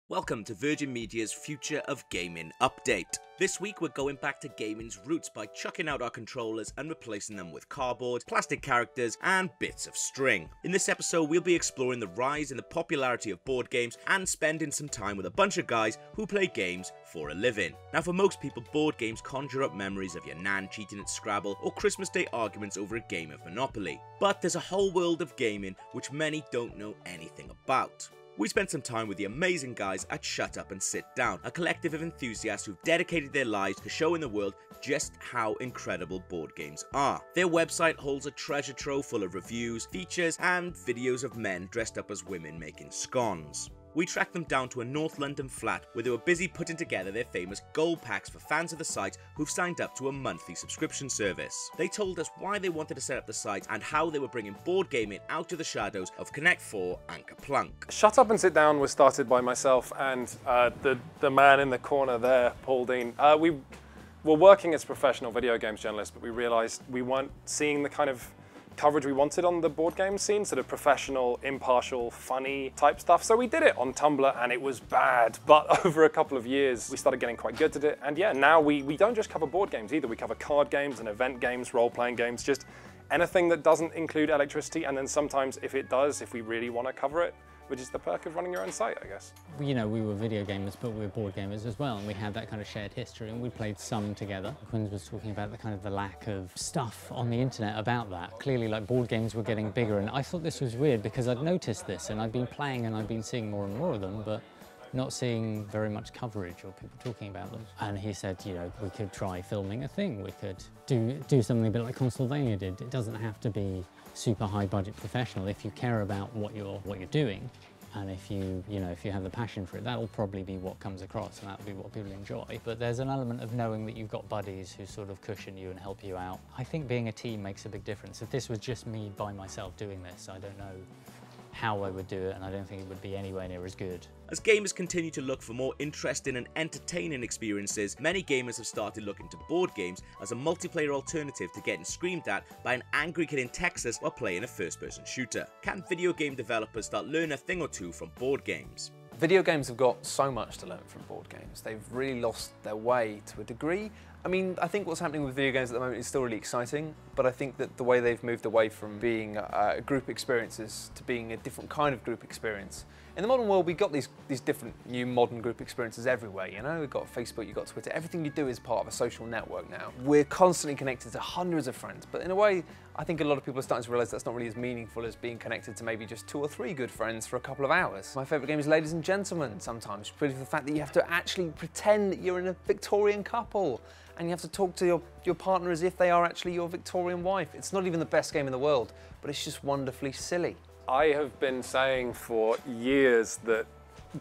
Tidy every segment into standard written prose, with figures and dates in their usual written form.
Welcome to Virgin Media's Future of Gaming update. This week we're going back to gaming's roots by chucking out our controllers and replacing them with cardboard, plastic characters and bits of string. In this episode we'll be exploring the rise in the popularity of board games and spending some time with a bunch of guys who play games for a living. Now for most people, board games conjure up memories of your nan cheating at Scrabble or Christmas Day arguments over a game of Monopoly. But there's a whole world of gaming which many don't know anything about. We spent some time with the amazing guys at Shut Up and Sit Down, a collective of enthusiasts who've dedicated their lives to showing the world just how incredible board games are. Their website holds a treasure trove full of reviews, features, and videos of men dressed up as women making scones. We tracked them down to a North London flat where they were busy putting together their famous gold packs for fans of the site who've signed up to a monthly subscription service. They told us why they wanted to set up the site and how they were bringing board gaming out of the shadows of Connect 4 and Kerplunk. Shut Up and Sit Down was started by myself and the man in the corner there, Paul Dean. We were working as professional video games journalists, but we realised we weren't seeing the kind of coverage we wanted on the board game scene, sort of professional, impartial, funny type stuff. So we did it on Tumblr and it was bad, but over a couple of years we started getting quite good at it. And yeah, now we don't just cover board games either. We cover card games and event games, role-playing games, just anything that doesn't include electricity. And then sometimes if it does, if we really want to cover it, which is the perk of running your own site, I guess. You know, we were video gamers, but we were board gamers as well, and we had that kind of shared history, and we played some together. Quinn was talking about the lack of stuff on the internet about that. Clearly, like, board games were getting bigger, and I thought this was weird because I'd noticed this, and I'd been playing and I'd been seeing more and more of them, but not seeing very much coverage or people talking about them. And he said, you know, we could try filming a thing. We could do something a bit like Consulvania did. It doesn't have to be super high budget professional. If you care about what you're doing, and if you have the passion for it, that'll probably be what comes across and that'll be what people enjoy. But there's an element of knowing that you've got buddies who sort of cushion you and help you out. I think being a team makes a big difference. If this was just me by myself doing this, I don't know how I would do it, and I don't think it would be anywhere near as good. As gamers continue to look for more interesting and entertaining experiences, many gamers have started looking to board games as a multiplayer alternative to getting screamed at by an angry kid in Texas while playing a first-person shooter. Can video game developers start learning a thing or two from board games? Video games have got so much to learn from board games. They've really lost their way to a degree. I mean, I think what's happening with video games at the moment is still really exciting, but I think that the way they've moved away from being group experiences to being a different kind of group experience. In the modern world, we've got these different new modern group experiences everywhere, you know? We've got Facebook, you've got Twitter, everything you do is part of a social network now. We're constantly connected to hundreds of friends, but in a way, I think a lot of people are starting to realise that's not really as meaningful as being connected to maybe just 2 or 3 good friends for a couple of hours. My favourite game is Ladies and Gentlemen sometimes, purely for the fact that you have to actually pretend that you're in a Victorian couple, and you have to talk to your partner as if they are actually your Victorian wife. It's not even the best game in the world, but it's just wonderfully silly. I have been saying for years that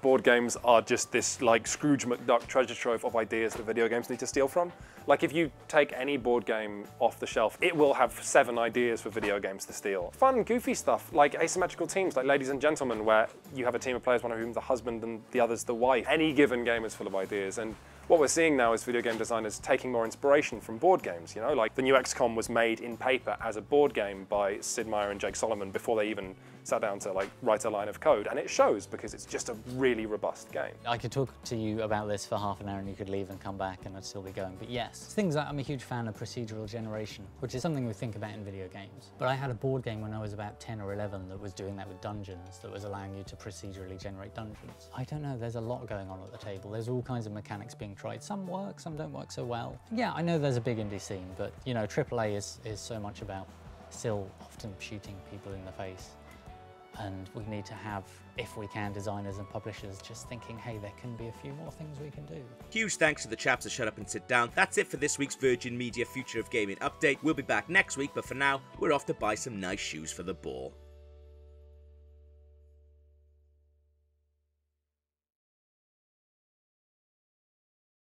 board games are just this like Scrooge McDuck treasure trove of ideas that video games need to steal from. Like if you take any board game off the shelf, it will have 7 ideas for video games to steal. Fun, goofy stuff like asymmetrical teams like Ladies and Gentlemen, where you have a team of players, one of whom the husband and the other's the wife. Any given game is full of ideas, and what we're seeing now is video game designers taking more inspiration from board games, you know, like the new XCOM was made in paper as a board game by Sid Meier and Jake Solomon before they even sat down to like write a line of code, and it shows because it's just a really robust game. I could talk to you about this for half an hour and you could leave and come back and I'd still be going, but yes. Things like I'm a huge fan of procedural generation, which is something we think about in video games. But I had a board game when I was about 10 or 11 that was doing that with dungeons, that was allowing you to procedurally generate dungeons. I don't know, there's a lot going on at the table. There's all kinds of mechanics being tried. Some work, some don't work so well. Yeah, I know there's a big indie scene, but you know, AAA is so much about still often shooting people in the face. And we need to have, if we can, designers and publishers just thinking, hey, there can be a few more things we can do. Huge thanks to the chaps at Shut Up and Sit Down. That's it for this week's Virgin Media Future of Gaming update. We'll be back next week, but for now, we're off to buy some nice shoes for the ball.